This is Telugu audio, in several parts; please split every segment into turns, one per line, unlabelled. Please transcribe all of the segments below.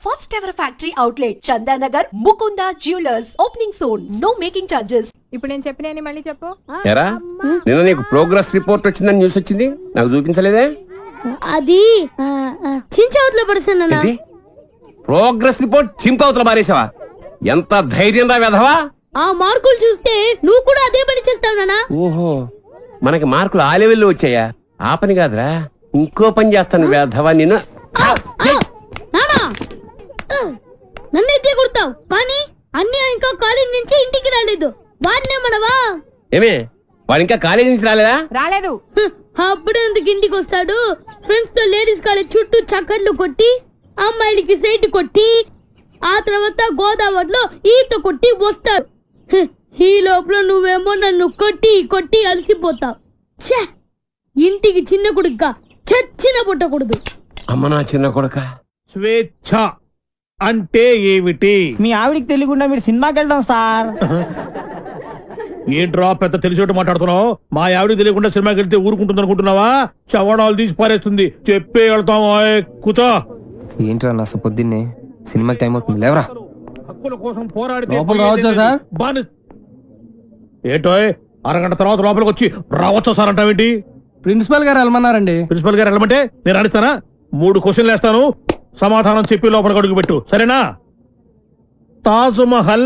First ever factory outlet, Chandanagar, Mukunda Jewelers, opening soon. No making charges.
ఇప్పుడు నేను చెప్పిన మళ్ళీ చెప్పు.
ఎరా నిన్న నీకు ప్రోగ్రెస్ రిపోర్ట్ వచ్చిందని న్యూస్ వచ్చింది, నాకు చూపించలేదే?
అది చించవతలో పడుతున్నా.
ప్రోగ్రెస్ రిపోర్ట్ చింపవతల మారేసావా? ఎంత ధైర్యం రా వెధవా!
ఆ మార్కులు చూస్తే నువ్వు కూడా అదే పని చేస్తావు నాన్న.
ఓహో, మనకి మార్కులు ఆ లెవెల్లో వచ్చాయా? ఆ పని కాదురా, ఇంకో పని చేస్తాను వెధవా నిన్ను.
నన్నైతే కొడతావు కానీ అన్నీ ఇంకా కాలేజ్ నుంచి ఇంటికి రాలేదు. వాడినే మనవా?
ఏమే వాడు ఇంకా కాలేజీ నుంచి రాలేదా?
రాలేదు.
అప్పుడు ఎందుకు ఇంటికి వస్తాడు? ఫ్రెండ్స్ తో లేడీస్ కాలేజ్ చుట్టూ చక్కర్లు కొట్టి, అమ్మాయిలకి సైట్ కొట్టి, ఆ తర్వాత గోదావరిలో ఈత కొట్టి వస్తాడు. ఈ లోపల నువ్వేమో నన్ను కొట్టి కొట్టి అలసిపోతావు. ఇంటికి చిన్న కొడుగ్గా చచ్చిన పుట్టకూడదు.
అమ్మ నా చిన్న కొడుక.
స్వేచ్ఛ అంటే ఏమిటి?
మీ ఆవిడికి తెలియకుండా మీరు సినిమాకి వెళ్దాం సార్.
ఏంట్రా పెద్ద తెలిసేట్టు మాట్లాడుతున్నావు? మా ఆవిడికి తెలియకుండా సినిమాకి వెళ్తే ఊరుకుంటుంది అనుకుంటున్నావా? చవడాలు తీసి పారేస్తుంది. చెప్పే వెళ్తాం. కూర్చో.
ఏంట్రా నా పొద్దున్నే సినిమాకి టైం అవుతుంది, లేవరా.
హక్కుల కోసం పోరాడితే ఏంటో అరగంట తర్వాత లోపలికి వచ్చి రావచ్చా సార్ అంటావేంటి?
ప్రిన్సిపల్ గారు వెళ్ళమన్నారండి.
ప్రిన్సిపల్ గారు వెళ్ళమంటే నేను అడుగుతానా? 3 క్వశ్చన్లు వేస్తాను, సమాధానం చెప్పి లోపలికి అడుగు పెట్టు, సరేనా? తాజ్ మహల్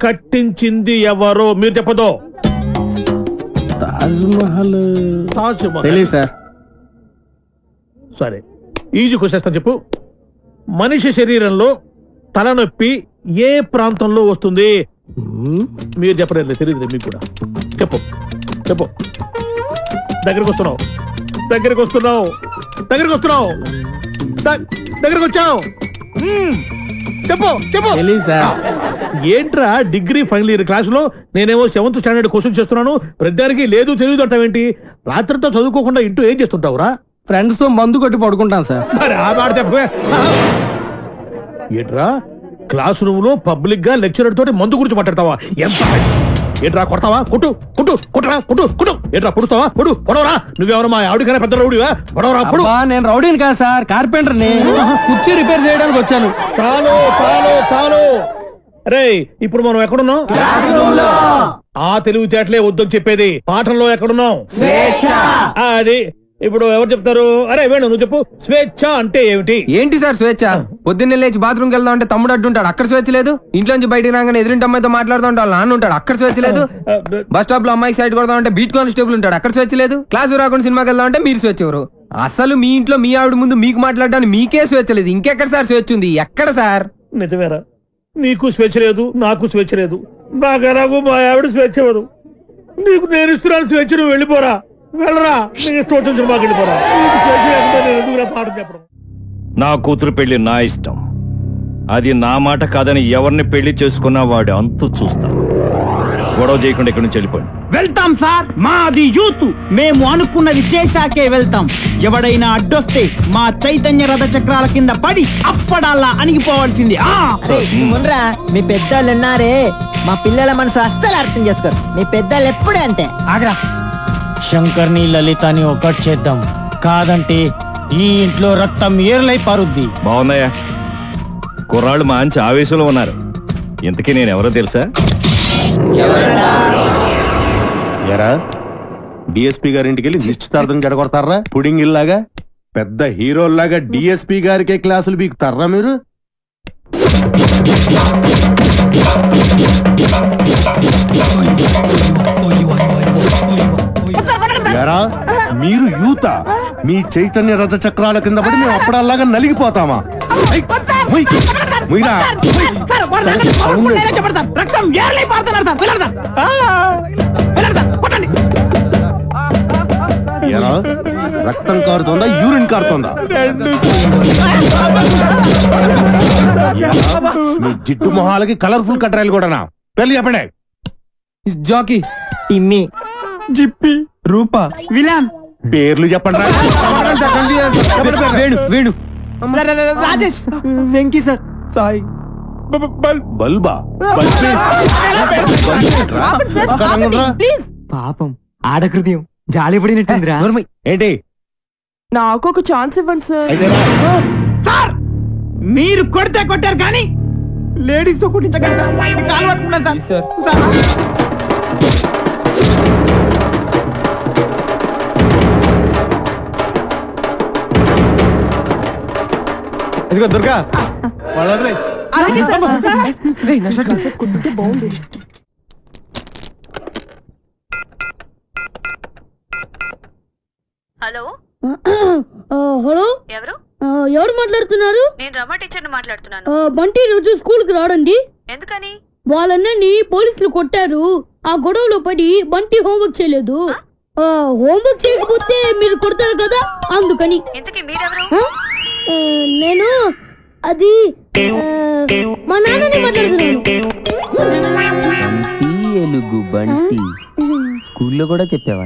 కట్టించింది ఎవరు? మీరు చెప్పదో.
తాజ్ మహల్
సార్.
సరే, ఈజీ క్వశ్చన్ చెప్పు. మనిషి శరీరంలో తలనొప్పి ఏ ప్రాంతంలో వస్తుంది? మీరు చెప్పలేదు, తెలియదు మీకు కూడా. చెప్పు చెప్పు. దగ్గరికి వస్తున్నావు, దగ్గరికి వస్తున్నావు, దగ్గరికి వస్తున్నావు, దగ్గరికి వచ్చావు. చెప్పు చెప్పు. ఏంట్రా డిగ్రీ ఫైనల్ ఇయర్ క్లాసులో నేనేమో 7th స్టాండర్డ్ క్వశ్చన్ చేస్తున్నాను, ప్రతిదానికి లేదు తెలియదు అంటావేంటి? రాత్రితో చదువుకోకుండా ఇంటూ ఏం చేస్తుంటావురా?
ఫ్రెండ్స్ తో మందు కొట్టి పడుకుంటాను సార్.
మరి ఆ మాట చెప్పే. ఏంట్రా క్లాస్ రూమ్ లో పబ్లిక్ గా లెక్చరర్ తోటి మందు గురించి మాట్లాడతావా? ఎంత ఏంట్రా కొడతావా? కొట్టు కొట్టు కొట్టరా కొట్టు కొట్టు. ఏంట్రా పొడుస్తావా? పొడు పొడవరా. నువ్వేమన్నా మా ఆవిడకైనా పెద్ద రౌడీవా? పొడవరా పొడు.
నేను రౌడీని కాదు సార్, కార్పెంటర్ ని. కుర్చీ రిపేర్ చేయడానికి వచ్చాను.
చాలు చాలు చాలు. రే ఇప్పుడు మనం ఎక్కడున్నాం? ఆ తెలివితేటలే వద్దని చెప్పేది. పాఠంలో ఎక్కడున్నాం? అది ఇప్పుడు ఎవరు చెప్తారు? అరే వేణు నువ్వు చెప్పు. స్వేచ్ఛ అంటే ఏమిటి?
ఏంటి సార్ స్వేచ్ఛ? పొద్దున్నే లేచి బాత్రూమ్కి వెళ్దాం అంటే తమ్ముడు అడ్డుంటాడు, అక్కడ స్వేచ్ఛ లేదు. ఇంట్లోంచి బయటికి రాగానే ఎదురింటి అమ్మాయితో మాట్లాడుతూ ఉంటాడు, నాన్న ఉంటాడు, అక్కడ స్వేచ్ఛ లేదు. బస్ స్టాప్ లో అమ్మాయికి సైడ్ కొడదాం అంటే బీట్ కానిస్టేబుల్ ఉంటాడు, అక్కడ స్వేచ్ఛ లేదు. క్లాసు రాకుండా సినిమాకి వెళ్దాం అంటే మీరు స్వేచ్ఛ ఎవరు? అసలు మీ ఇంట్లో మీ ఆవిడ ముందు మీకు మాట్లాడడానికి మీకే స్వేచ్ఛ లేదు, ఇంకెక్కడ సార్ స్వేచ్ఛ ఉంది? ఎక్కడ సార్?
నిజమేరా, నీకు స్వేచ్ఛ లేదు, నాకు స్వేచ్ఛ లేదు. నాకెలాగో మా ఆవిడ స్వేచ్ఛ ఇవ్వదు. నీకు నేను ఇస్తున్నాను స్వేచ్ఛ, నువ్వు వెళ్ళిపోరా. వెళ్ళరా, నీ తోట సినిమాకి వెళ్ళిపోరా. పాఠం చెప్పడం.
నా కూతురు పెళ్లి నా ఇష్టం, అది నా మాట కాదని ఎవరిని పెళ్లి చేసుకున్నా వాడు అంతు చూస్తాను. గొడవ చేయకుండా ఇక్కడి నుంచి వెళ్ళిపోండి.
వెళ్తాం సార్, మాది యూత్, మేము అనుకున్నది చేశాకే వెళ్తాం. ఎవడైనా అడ్డొస్తే మా చైతన్య రథ చక్రాల కింద పడి అప్పడాలా అణిగిపోవాల్సింది.
మీ పెద్దోళ్ళు ఉన్నారే, మా పిల్లల మనసు అస్సలు అర్థం చేసుకోరు. మీ పెద్దోళ్ళు ఎప్పుడే అంతే.
ఆగ్రా, శంకర్ని లలితని ఒకటి చేద్దాం, కాదంటే ఈ ఇంట్లో రక్తం ఏర్లై పారుద్ది.
బాగున్నాయా? కుర్రాళ్ళు మంచి ఆవేశంలో ఉన్నారు. ఇంతకీ నేను ఎవరో తెలుసా?
ఎరా డిఎస్పీ గారింటికి వెళ్ళి నిశ్చితార్థం జడగొడతారా? పుడింగ్ ఇల్లాగా పెద్ద హీరోల్లాగా డిఎస్పీ గారికే క్లాసులు బీకుతారా మీరు? ఎరా మీరు యూత, మీ చైతన్య రథ చక్రాల కింద పడి మేము అప్పుడల్లాగా నలిగిపోతామా? ఎరా రక్తం కారుతోందా, యూరిన్ కారుతోందా? మీ జిడ్డు మొహాలకి కలర్ఫుల్ కట్రాయలు కూడానా? పెళ్లి చెప్పండి.
జాకీ,
టిమ్మి,
జిప్పి, రూపా, విలాన్
పేర్లు చెప్పండి.
వేణు, వేణు,
రాజేష్, వెంకీ సార్, సాయి,
బల్బా.
పాపం ఆడకృత్యం జాలి పడినట్టుందిరా.
ఏంటి?
నాకు ఒక ఛాన్స్ ఇవ్వండి సార్.
అయితే
మీరు కొడితే కొట్టారు కానీ లేడీస్ తో కుట్టించగలరు సార్. మీ కాలు పట్టుకున్నాను సార్.
ఇదిగో దుర్గా వాళ్ళ
హలో
హలో,
ఎవరు?
ఎవరు మాట్లాడుతున్నారు?
నేను రమ టీచర్ మాట్లాడుతున్నాను.
బంటి రోజు స్కూల్ కి రాడండి.
ఎందుకని?
వాళ్ళన్నీ పోలీసులు కొట్టారు. ఆ గొడవలో పడి బంటి హోంవర్క్ చేయలేదు. హోంవర్క్ చేయకపోతే మీరు కొడతారు కదా, అందుకని.
ఇంతకీ మీరెవరు?
నేను అది మా నాన్నని మాట్లాడుతున్నాను.
ఎలుగు బంటి స్కూల్లో కూడా చెప్పావా?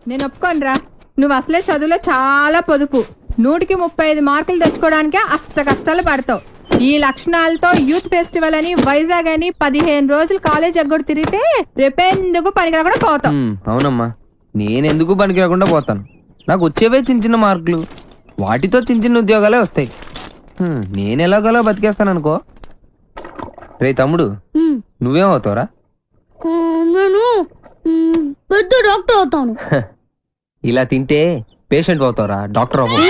నేను ఒప్పుకోనరా. నువ్వు అసలే చదువులో చాలా పొదుపు. 100కి 35 మార్కులు తెచ్చుకోవడానికే అష్ట కష్టాలు పడతావు. ఈ లక్షణాలతో యూత్ ఫెస్టివల్ అని వైజాగ్ అని 15 రోజులు కాలేజ్ ఎగ్గొడు తిరిగితే రేపెందుకు పనికిరాకుండా పోతావు.
అవునమ్మా, నేనెందుకు పనికి రాకుండా పోతాను. నాకు వచ్చేవే చిన్న చిన్న మార్కులు, వాటితో చిన్న చిన్న ఉద్యోగాలే వస్తాయి. నేను ఎలాగోలా బతికేస్తాను అనుకో. రే తమ్ముడు, నువ్వేమవుతావురా?
నేను పెద్ద డాక్టర్ అవుతాను.
ఇలా తింటే పేషెంట్ అవుతావురా, డాక్టర్ అవ్వవు.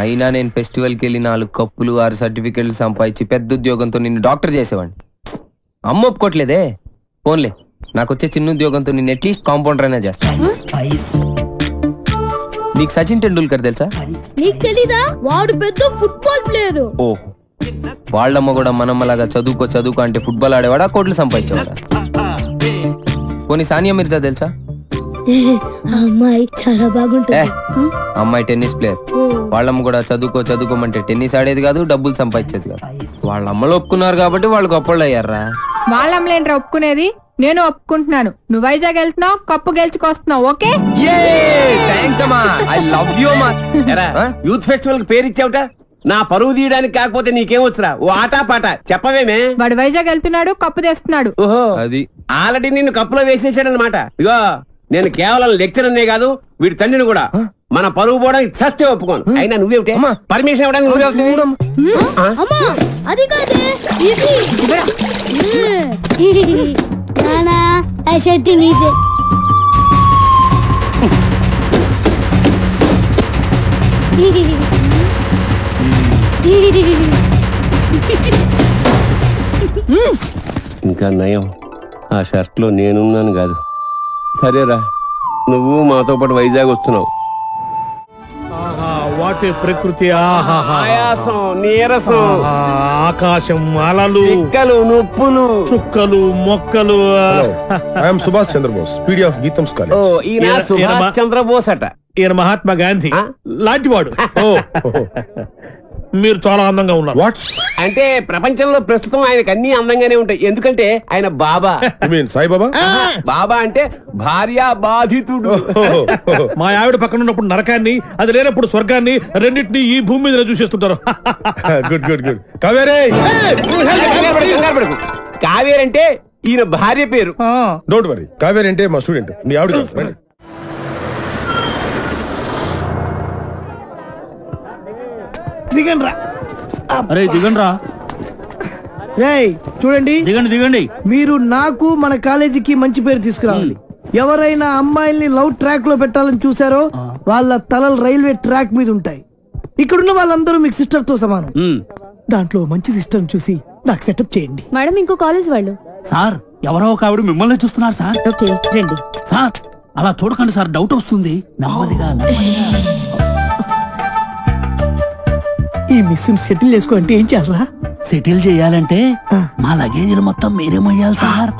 అయినా నేను ఫెస్టివల్కి వెళ్ళి 4 కప్పులు 6 సర్టిఫికెట్లు సంపాదించి పెద్ద ఉద్యోగంతో నిన్ను డాక్టర్ చేసేవాడిని. అమ్మ ఒప్పుకోట్లేదే. ఫోన్లే, నాకు వచ్చే చిన్న ఉద్యోగంతో నిన్ను అట్లీస్ట్ కాంపౌండర్ అయినా చేస్తాను. నీకు సచిన్ టెండూల్కర్ తెలుసా?
నీకు తెలీదా? వాడు పెద్ద ఫుట్బాల్ ప్లేయర్.
ఓ, వాళ్ళమ్మ కూడా మనమ్మలాగా చదువుకో అంటే ఫుట్బాల్ ఆడేవాడా, కోట్లు సంపాదించేవాడా? పోనీ సానియా మిర్జా తెలుసా?
అమ్మాయి చాలా బాగుంటుంది.
అమ్మాయి టెన్నిస్ ప్లేయర్. వాళ్ళమ్మ కూడా చదువుకోమంటే టెన్నిస్ ఆడేది కాదు, డబ్బులు సంపాదించేది కాదు. వాళ్ళ అమ్మలు ఒప్పుకున్నారు కాబట్టి వాళ్ళు గొప్పళ్ళు అయ్యారా.
వాళ్ళమ్మలేంట్రా ఒప్పుకునేది? నేను ఒప్పుకుంటున్నాను. నువ్వు వైజాగ్ వెళ్తున్నావు, కప్పు గెలుచుకొస్తున్నావు. ఓకే,
యూత్ ఫెస్టివల్ పేరు ఇచ్చావుట. నా పరువు తీయడానికి కాకపోతే నీకేమొచ్చురా? ఓ ఆటా పాట చెప్పవేమే.
వాడు వైజాగ్ వెళ్తున్నాడు, కప్పు తెస్తున్నాడు.
ఓహో, అది ఆల్రెడీ నిన్ను కప్పులో వేసేసాడు అనమాట. ఇగో, నేను కేవలం లెక్చరర్నే కాదు, వీడి తండ్రిని కూడా. మన పరువు పోవడానికి చస్తే ఒప్పుకోను. అయినా నువ్వేమిటే పర్మిషన్ ఇవ్వడానికి?
అది కాదే, ఇది నీదే.
ఇంకా నయం, ఆ షర్ట్ లో నేనున్నాను కాదు. సరేరా, నువ్వు మాతో పాటు వైజాగ్ వస్తున్నావు.
వాటి ప్రకృతి,
ఆయాసం, నీరసం,
ఆకాశం, అలలు,
పిక్కలు, నొప్పులు,
చుక్కలు, మొక్కలు.
I'm Subhash Chandrabose, PD of Gitam's college.
ఈయన సుభాష్ చంద్రబోస్ అట.
ఈయన మహాత్మా గాంధీ లాంటివాడు. మీరు చాలా అందంగా ఉన్నారు.
వాట్
అంటే ప్రపంచంలో ప్రస్తుతం ఆయనకు అన్ని అందంగానే ఉంటాయి. ఎందుకంటే ఆయన బాబా.
సాయిబాబా?
బాబా అంటే భార్య బాధితుడు.
మా ఆవిడ పక్కన ఉన్నప్పుడు నరకాన్ని, అది లేనప్పుడు స్వర్గాన్ని, రెండింటినీ ఈ భూమి మీద చూసేస్తుంటారు.
Good good good. కావేరే,
కావేరి అంటే ఈయన భార్య పేరు.
Don't worry. కావేరి అంటే మా స్టూడెంట్, మీ ఆవిడ.
దిగండి రా.
అరే దిగండి రా.
చూడండి,
దిగండి.
మీరు నాకు మన కాలేజీకి మంచి పేరు తీసుకురావాలి. ఎవరైనా అమ్మాయిల్ని లవ్ ట్రాక్ లో పెట్టాలని చూసారో వాళ్ళ తలలు రైల్వే ట్రాక్ మీద ఉంటాయి. ఇక్కడున్న వాళ్ళందరూ మీకు సిస్టర్ తో సమానం. దాంట్లో మంచి సిస్టర్ చూసి నాకు సెటప్ చేయండి.
మేడం, ఇంకో కాలేజ్ వాళ్ళు.
సార్, ఎవరో ఒక ఆవిడ మిమ్మల్ని చూస్తున్నారు సార్.
ఓకే, రండి.
సార్, అలా చూడకండి సార్, డౌట్ వస్తుంది. నెమ్మదిగా.
ఈ మిస్ సెటిల్ చేసుకో అంటే ఏం చేయాలరా?
సెటిల్ చేయాలంటే మా లగేజీలు మొత్తం మీరే మొయ్యాలి sir.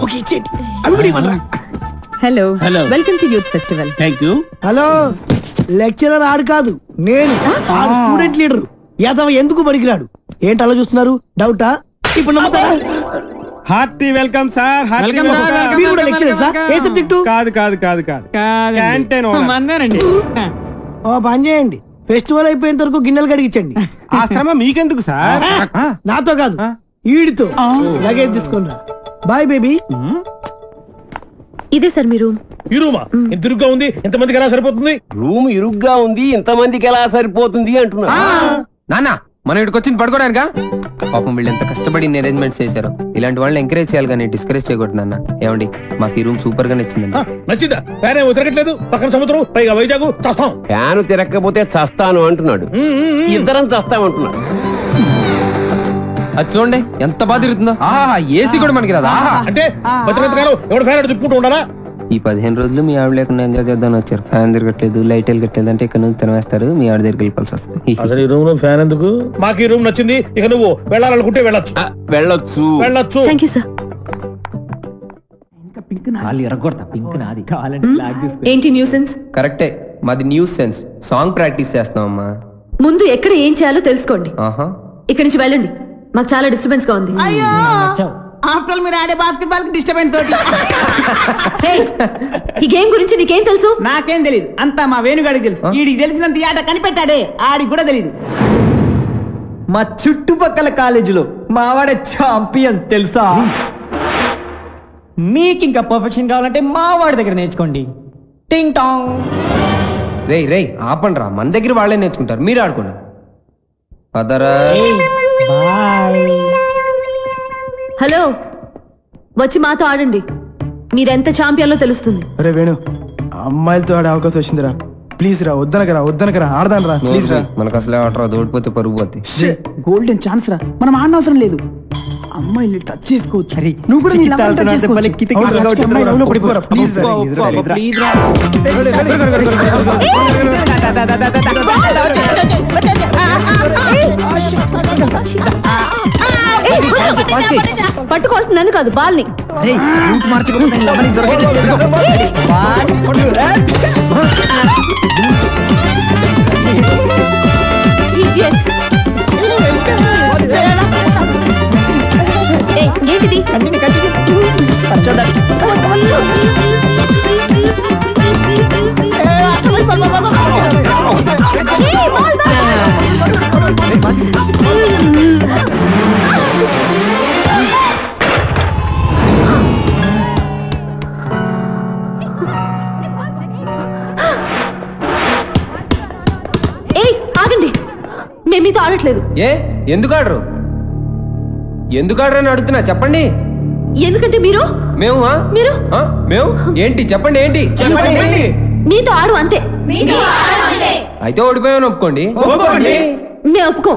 Hello, welcome to youth festival.
Thank you.
Hello, lecturer ఆడు కాదు, నేను స్టూడెంట్ లీడర్. యాదవ ఎందుకు పనికిరాడు? ఏంటి అలా చూస్తున్నారు? డౌటా? ఇప్పుడు నమ్ముతారా?
Hearty welcome sir.
మీరు కూడా లెక్చరర్ సార్? ఏ సబ్జెక్టు?
కాదు.
ఓ పని చేయండి, ఫెస్టివల్ అయిపోయేంత వరకు గిన్నెలు కడిగించండి.
ఆ శ్రమ మీకెందుకు సార్?
నాతో కాదు, ఈడితో. లగేజ్ తీసుకుని రా. Bye baby.
ఇదే సార్ మీ రూమ్.
ఈ రూమా ఎంత ఇరుగ్గా ఉంది, ఎంతమందికి ఎలా సరిపోతుంది?
రూమ్ ఇరుగ్గా ఉంది, ఇంతమందికి ఎలా సరిపోతుంది అంటున్నా.
నాన్న మనం ఇక్కడికి వచ్చింది పడుకోవడానికా? పాపం వీళ్ళు ఎంత కష్టపడి అరేంజ్మెంట్స్ చేశారు. ఇలాంటి వాళ్ళని ఎంకరేజ్ చేయాలి కానీ డిస్కరేజ్ చేయకూడదు నాన్న. ఏమండి మాకు ఈ రూమ్ సూపర్ గా నచ్చిందండి.
నచ్చిందా? ఫ్యాన్ ఏమో తిరగట్లేదు, పక్కన సముద్రం, పైగా వైజాగ్, చస్తాం.
ఫ్యాన్ తిరగకపోతే చస్తాను అంటున్నాడు, ఇద్దరం చస్తామంటున్నాడు.
అది చూడండి ఎంత బాగా తిరుగుతుందో. ఆహా ఏసీ కూడా మనకి రాదా?
అంటే ఎవడు ఫ్యాన్ తిప్పుకుంటూ ఉండాలా?
ఈ 15 రోజులు మీ ఆవిడ లేకుండా ఎంజాయ్ చేద్దామని వచ్చారు. ఫ్యాన్ తిరగట్లేదు, లైట్ వెళ్ళట్లేదు అంటే ఇక్కడ నుంచి తినవేస్తారు, మీ ఆవిడ దగ్గరికి వెళ్ళిపోవాల్సి వస్తుంది.
అసలు ఈ రూమ్ లో ఫ్యాన్ ఎందుకు? మాకు ఈ రూమ్ నచ్చింది, ఇక నువ్వు వెళ్ళాలనుకుంటే వెళ్ళొచ్చు.
వెళ్ళొచ్చు
వెళ్ళొచ్చు.
Thank you sir. ఏంటి న్యూసెన్స్?
కరెక్టే, మాది న్యూస్ సెన్స్. సాంగ్ ప్రాక్టీస్ చేస్తున్నామమ్మా.
ముందు ఎక్కడ ఏం చేయాలో తెలుసుకోండి.
ఆహా
ఇక్కడి నుంచి వెళ్ళండి, మాకు చాలా డిస్టర్బెన్స్ గా ఉంది.
అయ్యో ఆఫ్టర్ మీరు ఆడే బాస్కెట్బాల్ కి డిస్టర్బెన్స్ తోటి.
ఈ గేమ్ గురించి నీకేం తెలుసు?
నాకేం తెలియదు, అంతా మా వేణుగాడికి తెలుసు. వీడికి తెలిసినంత ఈ ఆట కనిపెట్టాడే, ఆడికి కూడా తెలియదు.
మా చుట్టుపక్కల కాలేజీలో మావాడే ఛాంపియన్ తెలుసా? మీకు ఇంకా పర్ఫెక్షన్ కావాలంటే మావాడి దగ్గర నేర్చుకోండి. టింగ్ టాంగ్.
రేయ్ రేయ్ ఆపండి రా, మన దగ్గర వాళ్ళే నేర్చుకుంటారు, మీరు ఆడుకోండి. పదరా.
హలో, వచ్చి మాతో ఆడండి, మీరెంత ఛాంపియన్లో తెలుస్తుంది.
అరే వేణు, అమ్మాయిలతో ఆడే అవకాశం వచ్చిందిరా, ప్లీజ్ రా. వద్దనకరా ఆడదాను రా, ప్లీజ్ రా.
మనకు అసలే ఆటరా, ఓడిపోతే పరుగు పోతే.
గోల్డెన్ ఛాన్స్ రా, మనం ఆడనవసరం లేదు. అమ్మాయిని టచ్ చేసుకోవచ్చు. నువ్వు కూడా
పట్టుకోవాల్సింది నన్ను కాదు, బాల్ని. ఏంటిది? ఆగండి, మేము మీతో ఆడట్లేదు.
ఏ ఎందుకు ఆడరు? ఎందుకు ఆడరని అడుగుతున్నా, చెప్పండి.
ఎందుకంటే మీరు
మేము ఏంటి చెప్పండి, ఏంటి
మీతో ఆడు అంతే.
అయితే ఓడిపోయామని ఒప్పుకోండి.
మేము ఒప్పుకో.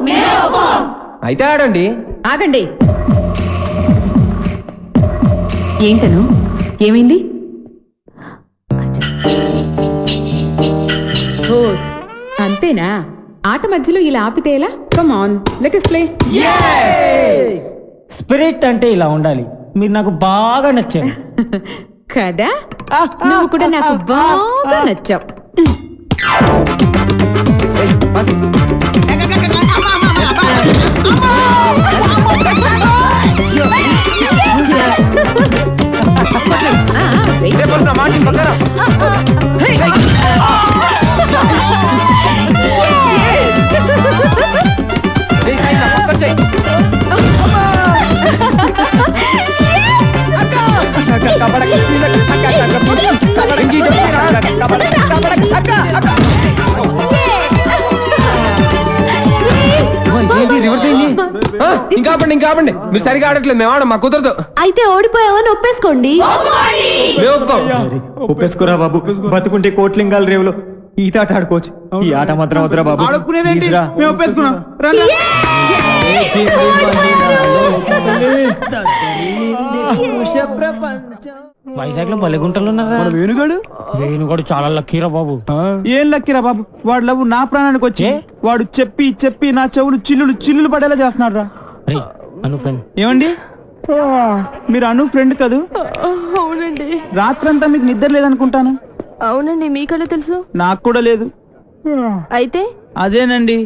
అయితే ఆడండి.
ఆగండి. ఏంటను ఏమైంది? అంతేనా? ఆట మధ్యలో ఇలా ఆపితే ఎలా? Come on, let us play.
Spirit అంటే ఇలా ఉండాలి. మీరు నాకు బాగా నచ్చారు
కదా, నువ్వు కూడా నాకు బాగా నచ్చావు.
ఇంకా ఆపండి, మీరు సరిగా ఆడట్లేదు, మేము ఆడం, మా కుదరదు.
అయితే ఓడిపోయావని ఒప్పేసుకోండి.
ఒప్పేసుకోరా బాబు, బతుకుంటే కోట్లింగాల రేవులో ఈత ఆట ఆడుకోవచ్చు. ఈ ఆట మాత్రం వద్దురా బాబు. వైజాగ్ లో బలెగుంటలు ఉన్నారా? వేణుగాడు చాలా లక్కీరా బాబు.
ఏం లక్కీరా బాబు, వాడు లవ్ నా ప్రాణానికి వచ్చి వాడు చెప్పి చెప్పి నా చెవులు చిల్లులు పడేలా చేస్తున్నాడు రా. ఏమండి, మీరు అను ఫ్రెండ్ కదూ?
అవునండి.
రాత్రంతా మీకు నిద్ర లేదనుకుంటాను.
అవునండి, మీకనే తెలుసు?
నాకు కూడా లేదు.
అయితే
అదేనండి,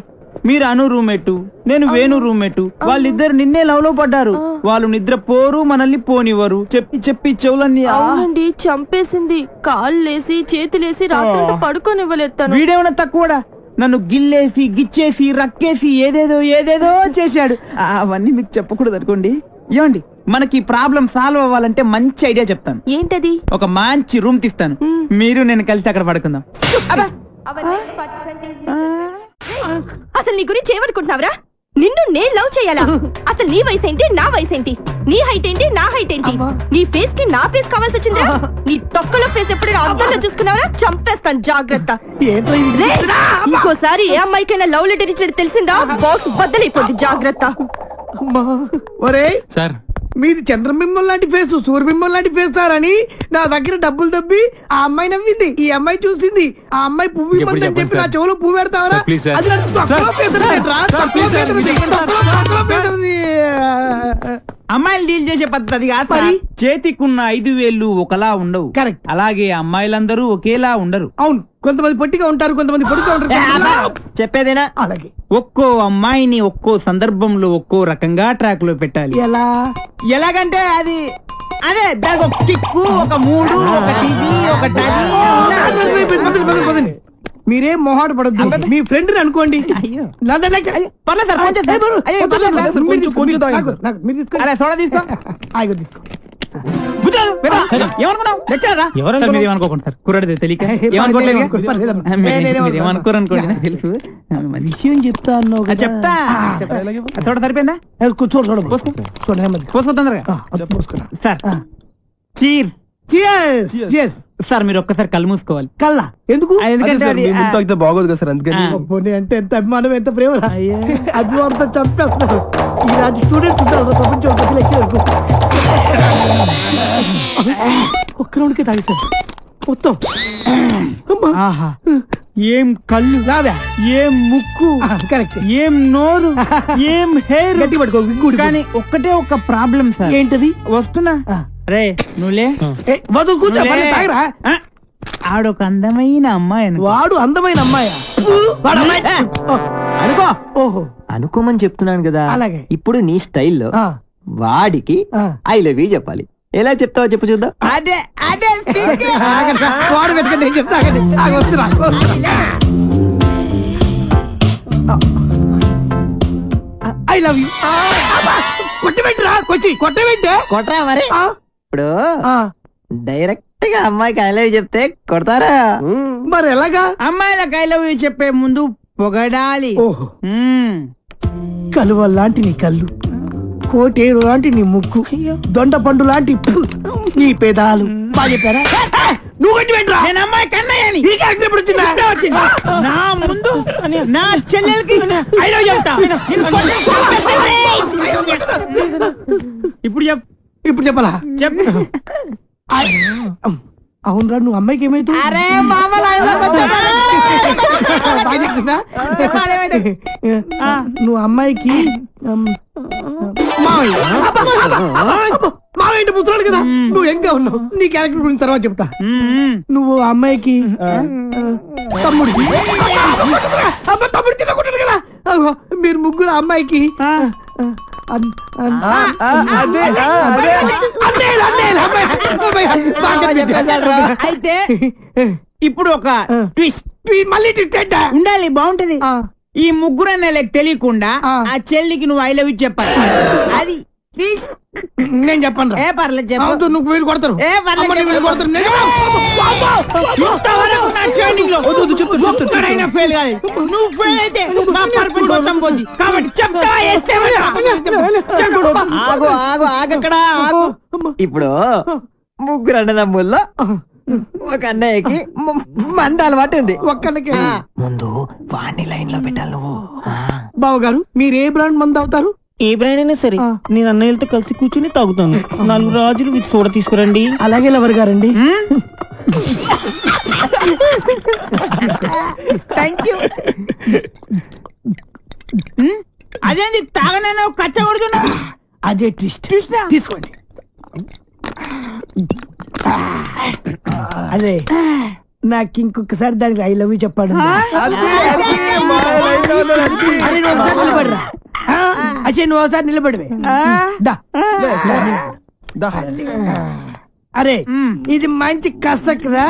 మీరు అను రూమ్మేటు, నేను వేణు రూమ్మేటు. వాళ్ళిద్దరు నిన్నే లవ్ లో పడ్డారు. వాళ్ళు నిద్ర పోరు, మనల్ని పోనివ్వరు. చెప్పి చెప్పి చెవులన్నీ
అవునండి చంపేసింది. కాళ్ళేసి చేతులేసి రాత్రి పడుకోనివ్వలేదు.
వీడేమన్నా తక్కువడా? నన్ను గిల్లేసి గిచ్చేసి రక్కేసి ఏదేదో చేశాడు. అవన్నీ మీకు చెప్పకూడదు అనుకోండి. ఏమండి, మనకి ప్రాబ్లం సాల్వ్ అవ్వాలంటే మంచి ఐడియా చెప్తాను.
ఏంటది?
ఒక మంచి రూమ్ తీస్తాను, మీరు నేను కలిసి అక్కడ పడుకుందాం.
అసలు నీ గురించి ఏమనుకుంటున్నావురా? నిన్ను నేను లవ్ చేయాలా? అసలు నీ వయసు ఏంటి, నా వయసు ఏంటి? నీ హైట్ ఏంటి, నా హైట్ ఏంటి? నీ ఫేస్ కి నా ఫేస్ కావాల్సి వచ్చిందా? నీ తొక్కలో ఫేస్ ఎప్పుడైనా అద్దంలో చూసుకున్నావా? చంపేస్తాను, జాగ్రత్త. ఇంకోసారి ఏ అమ్మాయికైనా లవ్ లెటర్ ఇచ్చేది తెలిసిందా? బాక్స్ బద్దలైపోద్ది, జాగ్రత్త.
ఒరే
సార్,
మీది చంద్రబింబం లాంటి ఫేస్, సూర్యబింబం లాంటి ఫేస్ సార్ అని నా దగ్గర డబ్బులు దబ్బి ఆ అమ్మాయి నవ్వింది, ఈ అమ్మాయి చూసింది, ఆ అమ్మాయి పువ్వు ఇవ్వని చెప్పి నా చెవులో పువ్వు పెడతావరా? అది
అమ్మాయిలు డీల్ చేసే పద్ధతి కాదు. చేతికున్న 5,000 ఒకలా ఉండవు.
కరెక్ట్.
అలాగే అమ్మాయిలందరూ ఒకేలా ఉండరు.
అవును, కొంతమంది పొట్టిగా ఉంటారు, కొంతమంది పొడుగా ఉంటారు.
చెప్పేదేనా?
అలాగే
ఒక్కో అమ్మాయిని ఒక్కో సందర్భంలో ఒక్కో రకంగా ట్రాక్ లో పెట్టాలి. ఎలాగంటే అదే దానికి ఒక కిక్కు, ఒక మూడు, ఒకటి
మీరేం మొహాట పడద్దు, మీ ఫ్రెండ్ అనుకోండి.
కుర్రాడితే తెలియక తెలుసు. విషయం చెప్తా అన్నావు, చెప్తా. చూడ సరిపోయిందా? పోసుకో తొందరగా. సార్, సార్ మీరు ఒక్కసారి కళ్ళు మూసుకోవాలి.
కళ్ళ ఎందుకు?
ఎందుకంటే బాగోదు కదా సార్, అందుకని.
అంటే ఎంత అభిమానం, ఎంత ప్రేమ. అభిమానంతో చంపేస్తున్నారు. ఇలాంటి స్టూడెంట్స్ ఉంటారు ప్రపంచం. ఒక్క రౌండ్కే తాగేశారు మొత్తం.
ఏం కళ్ళు, ఏం ముక్కు,
కరెక్ట్,
ఏం నోరు, ఏం హెయిర్.
గట్టి పట్టుకో.
కానీ ఒక్కటే ఒక ప్రాబ్లం సార్.
ఏంటది?
వస్తున్నా. రే నువ్వులే,
కూర్చో.
ఆడొక అందమైన అమ్మాయి.
వాడు అందమైన అమ్మాయి
అనుకో. ఓహో, అనుకోమని చెప్తున్నాను కదా.
అలాగే.
ఇప్పుడు నీ స్టైల్లో వాడికి ఐ లవ్ యూ చెప్పాలి. ఎలా చెప్తావో చెప్పు చూద్దాం.
అదే
వాడు పెట్టుకుని నేను చెప్తా. I love you. కొట్టబెట్టరా, కొట్టబెట్టే
కొట్టరా. మరి ఇప్పుడు డైరెక్ట్ గా అమ్మాయికి ఐ లవ్ యూ చెప్తే కొడతారా?
మరి ఎలాగా?
అమ్మాయిలకు ఐ లవ్ యూ చెప్పే ముందు పొగడాలి.
కలువ లాంటి నీ కళ్ళు, కోటేరు లాంటి నీ ముక్కు, దొండ పండు లాంటి నీ పెదాలు. బాగా చెప్పారా? నువ్వు కొట్టబెట్టరా. నేను అమ్మాయి కన్నయ్యని. ఈ క్యారెక్టర్ ఎప్పుడు వచ్చిందా?
నా ముందు నా చెల్లెలకి ఐ లవ్ యూ చెప్తా.
ఇప్పుడు చెప్పాలా?
చెప్పు.
అవునరా, నువ్వు అమ్మాయికి ఏమైతే నువ్వు అమ్మాయికి మావేంటి ముసలాడు కదా, నువ్వు ఎంగా ఉన్నావు. నీ క్యారెక్టర్ గురించి తర్వాత చెప్తా. నువ్వు అమ్మాయికి తమ్ముడికి తినకుంటాడు కదా. మీరు ముగ్గురు అమ్మాయికి
అయితే ఇప్పుడు ఒక ట్విస్ట్, మళ్ళీ ట్విస్ట్ ఉండాలి, బాగుంటది. ఈ ముగ్గురు అన్నయ్యలకు తెలియకుండా ఆ చెల్లికి నువ్వు ఐ లవ్ యూ చెప్పాలి. అది
నేను చెప్పను.
ఏ పర్లేదు చెప్పు.
నువ్వు వీళ్ళు కొడతారు.
ఏ పర్లేదు కొడతారు. నువ్వు ఫెయిల్ అయితే మా పర్పస్ మొత్తం పోద్ది. కాబట్టి చెప్తా.
ఇప్పుడు ముగ్గురు అన్నదమ్ముల్లో ఒక అన్నయ్యకి మంద అలవాటు ఉంది.
ఒక్కళ్ళకి
ముందు వాణ్ణి లైన్ లో పెట్టాలి నువ్వు.
బావగారు, మీరు ఏ బ్రాండ్ మంది అవుతారు?
ఏ బ్రాండ్ అయినా సరే నేను అన్నయ్యలతో కలిసి కూర్చుని తాగుతాను. 4 రాజులు వీటి సోడ తీసుకురండి.
అలాగే లవర్ గారండి.
Thank you. అదేంటి తాగనైనా కచ్చగొడుతున్నా?
అదే ట్విస్ట్. తీసుకోండి. అదే నాకు ఇంకొకసారి దానికి ఐ లవ్ యూ చెప్పాడు. అసలు నువ్వు ఒకసారి నిలబడివే. అరే ఇది మంచి కసక్రా.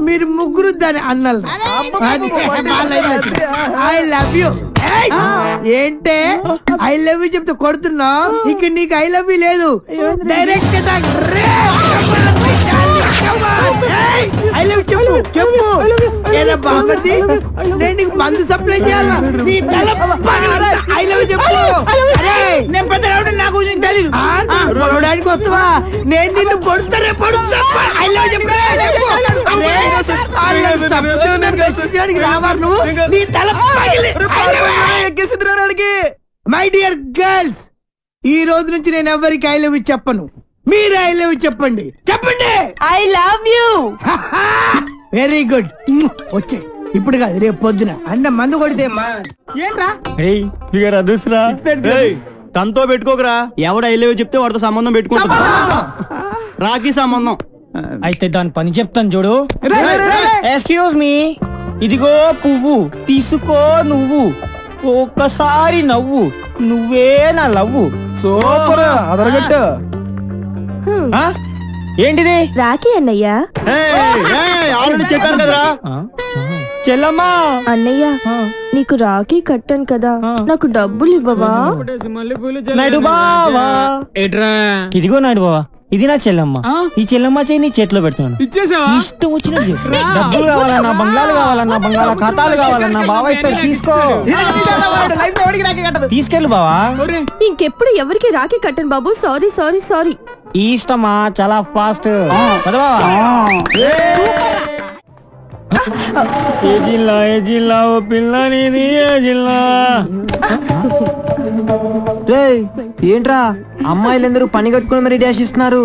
మీరు ముగ్గురు దాని అన్నలు. I love you. ఏంటే ఐ లవ్ యూ చెప్తే కొడుతున్నా? ఇక్కడ నీకు ఐ లవ్ యూ లేదు, డైరెక్ట్ ఐ లవ్ చెప్పు చెప్పు. ఏదో బాగుంది, నేను నీకు మందు సప్లై చేయాలా? నీ తల ఐ లవ్ చెప్పు. నేను పెద్ద నా గురించి తెలియదు, పొడవడానికి వస్తావా? నేను నిన్ను పొడుతానే పొడుతా. ఐ లవ్ చెప్పు. రావాలి నువ్వు, నీ తల ఎక్కేసిద్రానికి. మై డియర్ గర్ల్స్, ఈ రోజు నుంచి నేను ఎవరికి ఐ లవ్ యూ చెప్పను, మీరు ఐ లవ్ యూ చెప్పండి. చెప్పండి
I love you.
Very good. వచ్చే ఇప్పుడు కాదు, రేపు పొద్దున అన్న మందు కొడితే ఏంట్రా
అదృష్టరా తనతో పెట్టుకోకరా. ఎవడ ఐ లవ్ యూ చెప్తే వాడితో సంబంధం పెట్టుకుంటా. రాఖీ సంబంధం అయితే దాని పని చెప్తాను చూడు. ఎక్స్క్యూజ్ మీ, ఇదిగో పువ్వు తీసుకో నువ్వు, ఒక్కసారి నవ్వు, నువ్వే నా లవ్వు. సూపర్ అదరగట్టు. ఏంటిది?
రాఖీ అన్నయ్య.
ఆల్రెడీ చెప్పాను కదరా చెల్లమ్మా.
అన్నయ్య నీకు రాఖీ కట్టాను కదా, నాకు డబ్బులు ఇవ్వవా?
నాయుడు బావా. ఇదిగో నాయుడు బావా, ఇది నా చెల్లమ్మ. ఈ చెల్లమ్మ చేయి నీ చేతిలో పెడుతున్నాను. ఇష్టం వచ్చిన డబ్బులు కావాలన్నా, బంగాళాలు కావాలన్నా, బంగాళ ఖాతాలు కావాలన్నా బావా ఇస్తాను, తీసుకో. తీసుకెళ్ళు బావా.
ఇంకెప్పుడు ఎవరికి రాఖీ కట్టను బాబు. Sorry sorry sorry.
ఈ ఇష్టమా చాలా ఫాస్ట్. ఏ జిల్లా ఏ జిల్లా ఓ పిల్ల నీది ఏ జిల్లా? ఏంట్రా అమ్మాయిలందరూ పని కట్టుకుని మరి డాష్ ఇస్తున్నారు,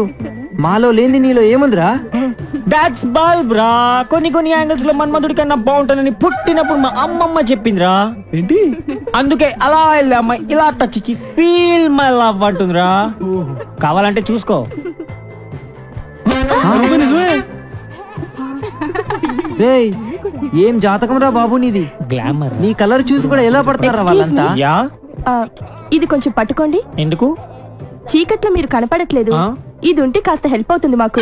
మాలో లేని నీలో ఏముందిరా? దాట్స్ బల్బ్ రా. కొన్ని యాంగిల్స్ లో మన్మధుడి కన్నా బాగుంటానని పుట్టినప్పుడు మా అమ్మమ్మ చెప్పిందిరా. ఏంటి? అందుకే అలా వెళ్ళే అమ్మాయి ఇలా టచ్ ఇచ్చి ఫీల్ మై లవ్ అంటుందిరా. కావాలంటే చూసుకో. ఏం జాతకం రా బాబు నీది. గ్లామర్. నీ కలర్ చూసి కూడా ఎలా పడతారా వాళ్ళంతా?
ఇది కొంచెం పట్టుకోండి.
ఎందుకు?
చీకట్లో మీరు కనపడట్లేదు, ఇది ఉంటే కాస్త హెల్ప్ అవుతుంది మాకు.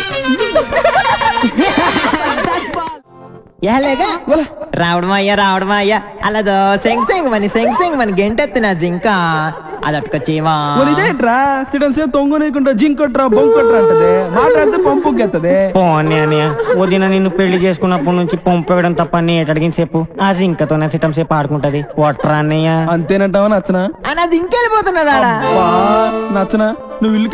రావడమయ్యా రావడమయ్యా అలా సెంగ్ మని గెంటెత్తిన జింక అదట్టుకొచ్చేవా
తొంగునీకుంటా జింకొట్రా బొంకొట్రా అంటది, మాట్లాడితే పంపుకెత్తది.
వదిన నిన్ను పెళ్లి చేసుకున్నప్పటి నుంచి పంపేయడం తప్ప అడిగిన సేపు ఆ జింకతో సిటం సేపు ఆడుకుంటది. ఒట్రా అన్నయ్య.
అంతేనంటావా? నచ్చనా?
అన్నది ఇంకెళ్ళిపోతున్నదా?
నచ్చనా? నువ్వు ఇల్లు